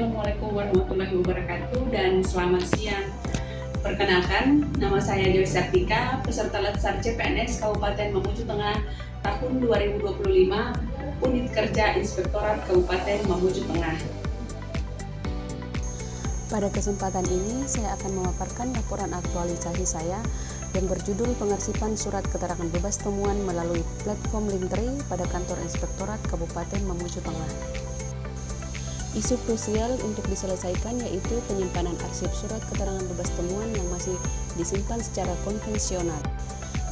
Assalamualaikum warahmatullahi wabarakatuh dan selamat siang. Perkenalkan, nama saya Dewi Sartika, peserta Latsar CPNS Kabupaten Mamuju Tengah tahun 2025, Unit Kerja Inspektorat Kabupaten Mamuju Tengah. Pada kesempatan ini, saya akan memaparkan laporan aktualisasi saya yang berjudul Pengarsipan Surat Keterangan Bebas Temuan melalui platform Linktree pada Kantor Inspektorat Kabupaten Mamuju Tengah. Isu krusial untuk diselesaikan yaitu penyimpanan arsip surat keterangan bebas temuan yang masih disimpan secara konvensional.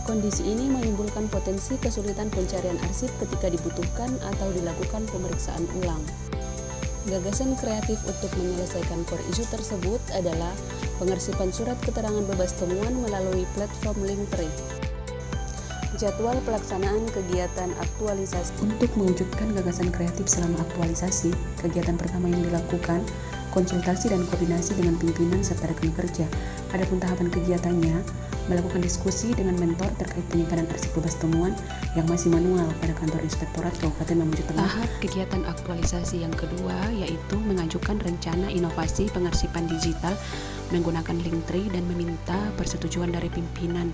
Kondisi ini menimbulkan potensi kesulitan pencarian arsip ketika dibutuhkan atau dilakukan pemeriksaan ulang. Gagasan kreatif untuk menyelesaikan core isu tersebut adalah pengarsipan surat keterangan bebas temuan melalui platform Linktree. Jadwal pelaksanaan kegiatan aktualisasi. Untuk mewujudkan gagasan kreatif selama aktualisasi, kegiatan pertama yang dilakukan konsultasi dan koordinasi dengan pimpinan serta rekan kerja. Adapun tahapan kegiatannya, melakukan diskusi dengan mentor terkait penyimpanan arsip bebas temuan yang masih manual pada kantor Inspektorat Kabupaten Mamuju Tengah. Tahap kegiatan aktualisasi yang kedua yaitu mengajukan rencana inovasi pengarsipan digital menggunakan Linktree dan meminta persetujuan dari pimpinan.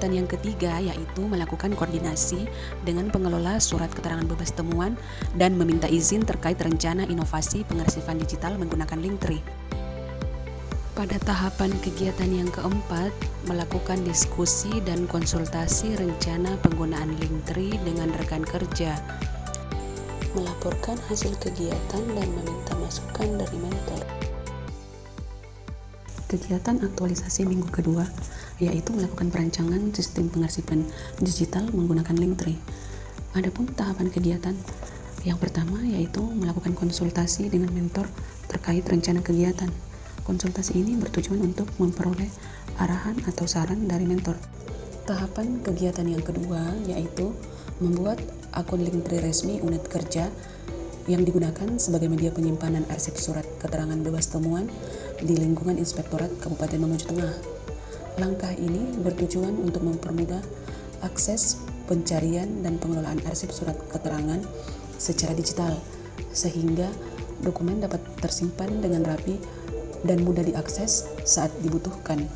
Dan yang ketiga yaitu melakukan koordinasi dengan pengelola surat keterangan bebas temuan dan meminta izin terkait rencana inovasi pengarsipan digital menggunakan Linktree. Pada tahapan kegiatan yang keempat, melakukan diskusi dan konsultasi rencana penggunaan Linktree dengan rekan kerja. Melaporkan hasil kegiatan dan meminta masukan dari mentor. Kegiatan aktualisasi minggu kedua yaitu melakukan perancangan sistem pengarsipan digital menggunakan Linktree. Adapun tahapan kegiatan yang pertama yaitu melakukan konsultasi dengan mentor terkait rencana kegiatan. Konsultasi ini bertujuan untuk memperoleh arahan atau saran dari mentor. Tahapan kegiatan yang kedua yaitu membuat akun Linktree resmi unit kerja yang digunakan sebagai media penyimpanan arsip surat keterangan bebas temuan di lingkungan Inspektorat Kabupaten Mamuju Tengah. Langkah ini bertujuan untuk mempermudah akses pencarian dan pengelolaan arsip surat keterangan secara digital, sehingga dokumen dapat tersimpan dengan rapi dan mudah diakses saat dibutuhkan.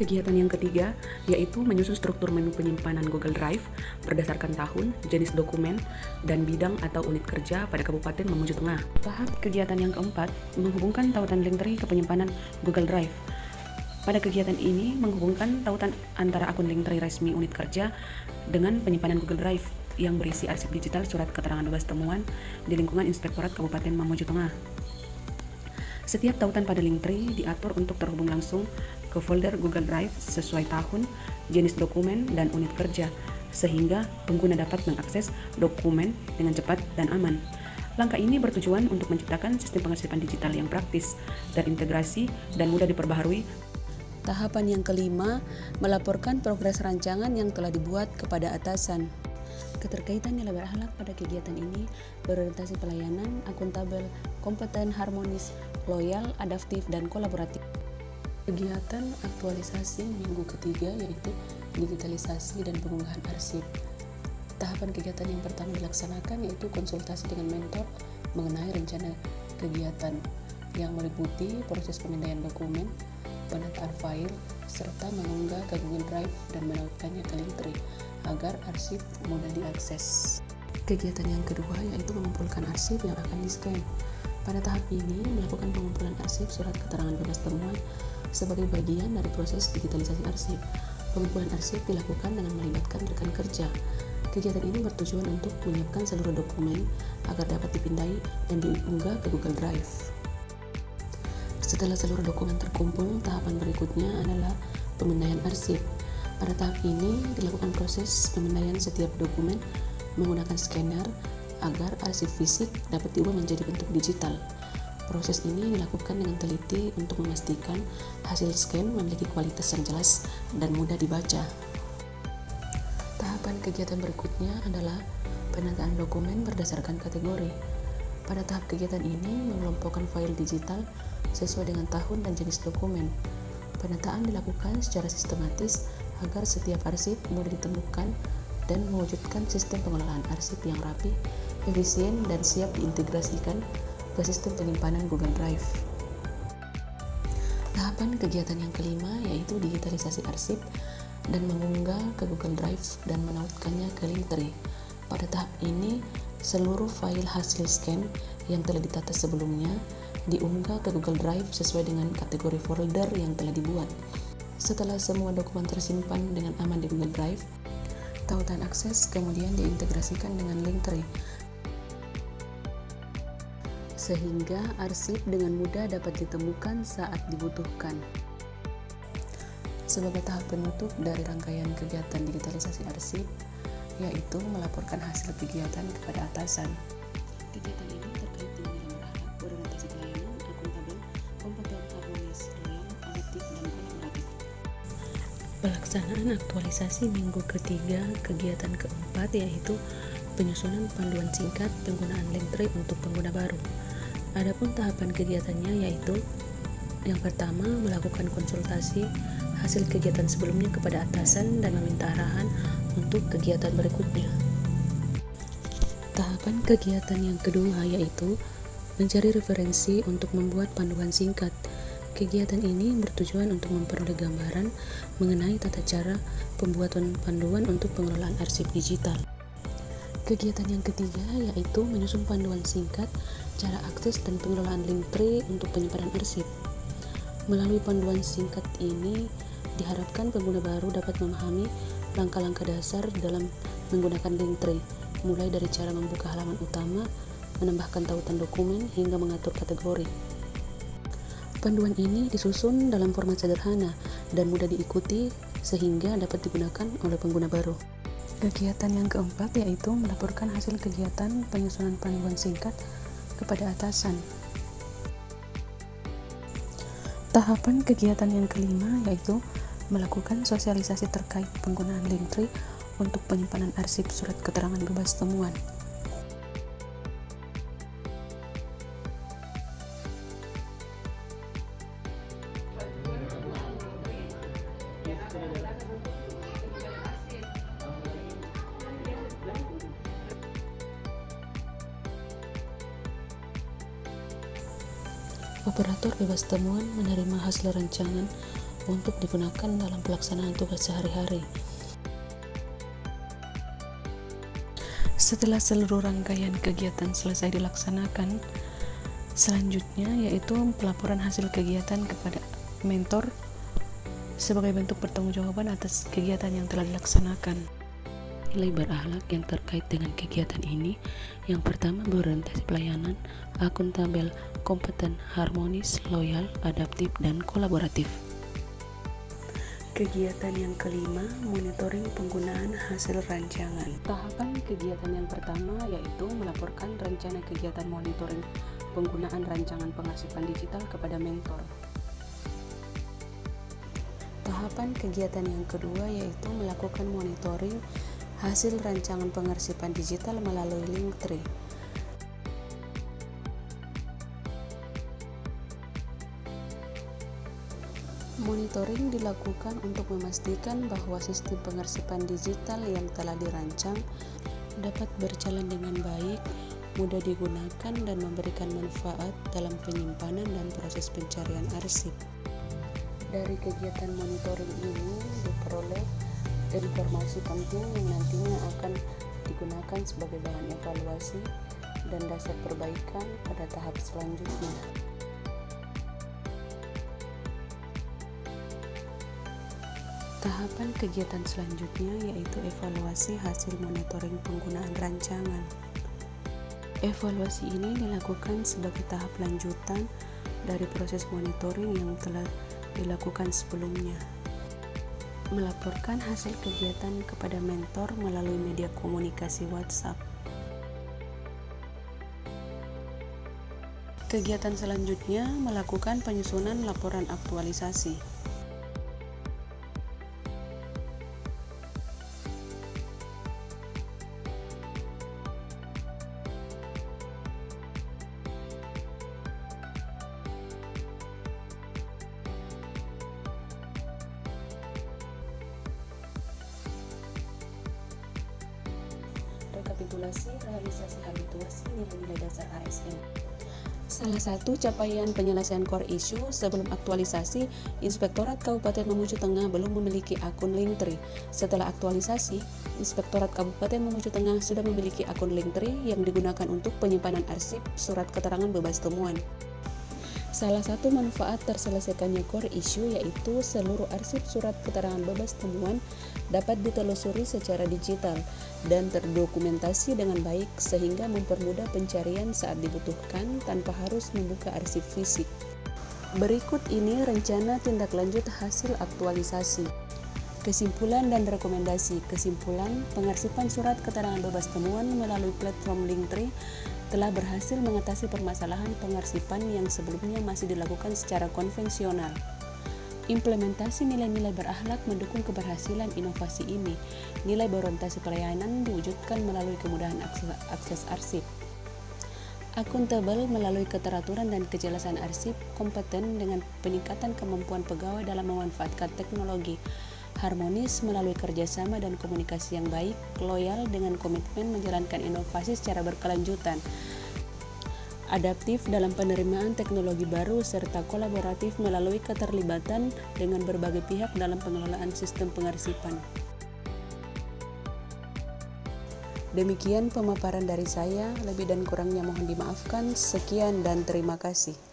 Kegiatan yang ketiga yaitu menyusun struktur menu penyimpanan Google Drive berdasarkan tahun, jenis dokumen, dan bidang atau unit kerja pada Kabupaten Mamuju Tengah. Tahap kegiatan yang keempat menghubungkan tautan Linktree ke penyimpanan Google Drive. Pada kegiatan ini menghubungkan tautan antara akun Linktree resmi unit kerja dengan penyimpanan Google Drive yang berisi arsip digital surat keterangan bebas temuan di lingkungan Inspektorat Kabupaten Mamuju Tengah. Setiap tautan pada Linktree diatur untuk terhubung langsung ke folder Google Drive sesuai tahun, jenis dokumen, dan unit kerja, sehingga pengguna dapat mengakses dokumen dengan cepat dan aman. Langkah ini bertujuan untuk menciptakan sistem pengarsipan digital yang praktis, terintegrasi, dan mudah diperbaharui. Tahapan yang kelima, melaporkan progres rancangan yang telah dibuat kepada atasan. Keterkaitan nilai berakhlak pada kegiatan ini berorientasi pelayanan, akuntabel, kompeten, harmonis, loyal, adaptif, dan kolaboratif. Kegiatan aktualisasi minggu ketiga yaitu digitalisasi dan pengunggahan arsip. Tahapan kegiatan yang pertama dilaksanakan yaitu konsultasi dengan mentor mengenai rencana kegiatan yang meliputi proses pemindaian dokumen, penataan file, serta mengunggah ke Google Drive dan menautkannya ke Linktree agar arsip mudah diakses. Kegiatan yang kedua yaitu mengumpulkan arsip yang akan di-scan. Pada tahap ini melakukan pengumpulan arsip surat keterangan bebas temuan sebagai bagian dari proses digitalisasi arsip. Pengumpulan arsip dilakukan dengan melibatkan rekan kerja. Kegiatan ini bertujuan untuk menyiapkan seluruh dokumen agar dapat dipindai dan diunggah ke Google Drive. Setelah seluruh dokumen terkumpul, tahapan berikutnya adalah pemindaian arsip. Pada tahap ini dilakukan proses pemindaian setiap dokumen menggunakan scanner agar arsip fisik dapat diubah menjadi bentuk digital. Proses ini dilakukan dengan teliti untuk memastikan hasil scan memiliki kualitas yang jelas dan mudah dibaca. Tahapan kegiatan berikutnya adalah penataan dokumen berdasarkan kategori. Pada tahap kegiatan ini, mengelompokkan file digital sesuai dengan tahun dan jenis dokumen. Penataan dilakukan secara sistematis agar setiap arsip mudah ditemukan dan mewujudkan sistem pengelolaan arsip yang rapi, efisien, dan siap diintegrasikan ke sistem penyimpanan Google Drive. Tahapan kegiatan yang kelima yaitu digitalisasi arsip dan mengunggah ke Google Drive dan menautkannya ke Linktree. Pada tahap ini, seluruh file hasil scan yang telah ditata sebelumnya diunggah ke Google Drive sesuai dengan kategori folder yang telah dibuat. Setelah semua dokumen tersimpan dengan aman di Google Drive, tautan akses kemudian diintegrasikan dengan Linktree, sehingga arsip dengan mudah dapat ditemukan saat dibutuhkan. Sebagai tahap penutup dari rangkaian kegiatan digitalisasi arsip, yaitu melaporkan hasil kegiatan kepada atasan. Kegiatan ini terkait dengan nilai berharap, berorientasi pelayanan, akuntabel, kompeten, harmonis, loyal, adaptif, dan kolaboratif. Pelaksanaan aktualisasi minggu ketiga kegiatan keempat yaitu penyusunan panduan singkat penggunaan Linktree untuk pengguna baru. Adapun tahapan kegiatannya yaitu yang pertama, melakukan konsultasi hasil kegiatan sebelumnya kepada atasan dan meminta arahan untuk kegiatan berikutnya. Tahapan kegiatan yang kedua yaitu mencari referensi untuk membuat panduan singkat. Kegiatan ini bertujuan untuk memperoleh gambaran mengenai tata cara pembuatan panduan untuk pengelolaan arsip digital. Kegiatan yang ketiga yaitu menyusun panduan singkat, cara akses dan pengelolaan Linktree untuk penyimpanan arsip. Melalui panduan singkat ini, diharapkan pengguna baru dapat memahami langkah-langkah dasar dalam menggunakan Linktree, mulai dari cara membuka halaman utama, menambahkan tautan dokumen, hingga mengatur kategori. Panduan ini disusun dalam format sederhana dan mudah diikuti sehingga dapat digunakan oleh pengguna baru. Kegiatan yang keempat yaitu melaporkan hasil kegiatan penyusunan panduan singkat kepada atasan. Tahapan kegiatan yang kelima yaitu melakukan sosialisasi terkait penggunaan Linktree untuk penyimpanan arsip surat keterangan bebas temuan. Operator bebas temuan menerima hasil rancangan untuk digunakan dalam pelaksanaan tugas sehari-hari. Setelah seluruh rangkaian kegiatan selesai dilaksanakan, selanjutnya yaitu pelaporan hasil kegiatan kepada mentor sebagai bentuk pertanggungjawaban atas kegiatan yang telah dilaksanakan. Nilai berakhlak yang terkait dengan kegiatan ini yang pertama berorientasi pelayanan, akuntabel, kompeten, harmonis, loyal, adaptif, dan kolaboratif. Kegiatan yang kelima, monitoring penggunaan hasil rancangan. Tahapan kegiatan yang pertama yaitu melaporkan rencana kegiatan monitoring penggunaan rancangan pengarsipan digital kepada mentor. Tahapan kegiatan yang kedua yaitu melakukan monitoring hasil rancangan pengarsipan digital melalui Linktree. Monitoring dilakukan untuk memastikan bahwa sistem pengarsipan digital yang telah dirancang dapat berjalan dengan baik, mudah digunakan, dan memberikan manfaat dalam penyimpanan dan proses pencarian arsip. Dari kegiatan monitoring ini diperoleh informasi penting yang nantinya akan digunakan sebagai bahan evaluasi dan dasar perbaikan pada tahap selanjutnya. Tahapan kegiatan selanjutnya yaitu evaluasi hasil monitoring penggunaan rancangan. Evaluasi ini dilakukan sebagai tahap lanjutan dari proses monitoring yang telah dilakukan sebelumnya. Melaporkan hasil kegiatan kepada mentor melalui media komunikasi WhatsApp. Kegiatan selanjutnya melakukan penyusunan laporan aktualisasi. rekapitulasi realisasi habituasi nilai-nilai dasar ASN. Salah satu capaian penyelesaian core issue sebelum aktualisasi, Inspektorat Kabupaten Mamuju Tengah belum memiliki akun Linktree. Setelah aktualisasi, Inspektorat Kabupaten Mamuju Tengah sudah memiliki akun Linktree yang digunakan untuk penyimpanan arsip surat keterangan bebas temuan. Salah satu manfaat terselesaikannya core issue yaitu seluruh arsip surat keterangan bebas temuan dapat ditelusuri secara digital dan terdokumentasi dengan baik sehingga mempermudah pencarian saat dibutuhkan tanpa harus membuka arsip fisik. Berikut ini rencana tindak lanjut hasil aktualisasi. Kesimpulan dan rekomendasi. Kesimpulan, pengarsipan surat keterangan bebas temuan melalui platform Linktree telah berhasil mengatasi permasalahan pengarsipan yang sebelumnya masih dilakukan secara konvensional. Implementasi nilai-nilai berakhlak mendukung keberhasilan inovasi ini. Nilai berorientasi pelayanan diwujudkan melalui kemudahan akses arsip. Akuntabel melalui keteraturan dan kejelasan arsip, kompeten dengan peningkatan kemampuan pegawai dalam memanfaatkan teknologi, harmonis melalui kerjasama dan komunikasi yang baik, loyal dengan komitmen menjalankan inovasi secara berkelanjutan, adaptif dalam penerimaan teknologi baru, serta kolaboratif melalui keterlibatan dengan berbagai pihak dalam pengelolaan sistem pengarsipan. Demikian pemaparan dari saya, lebih dan kurangnya mohon dimaafkan. Sekian dan terima kasih.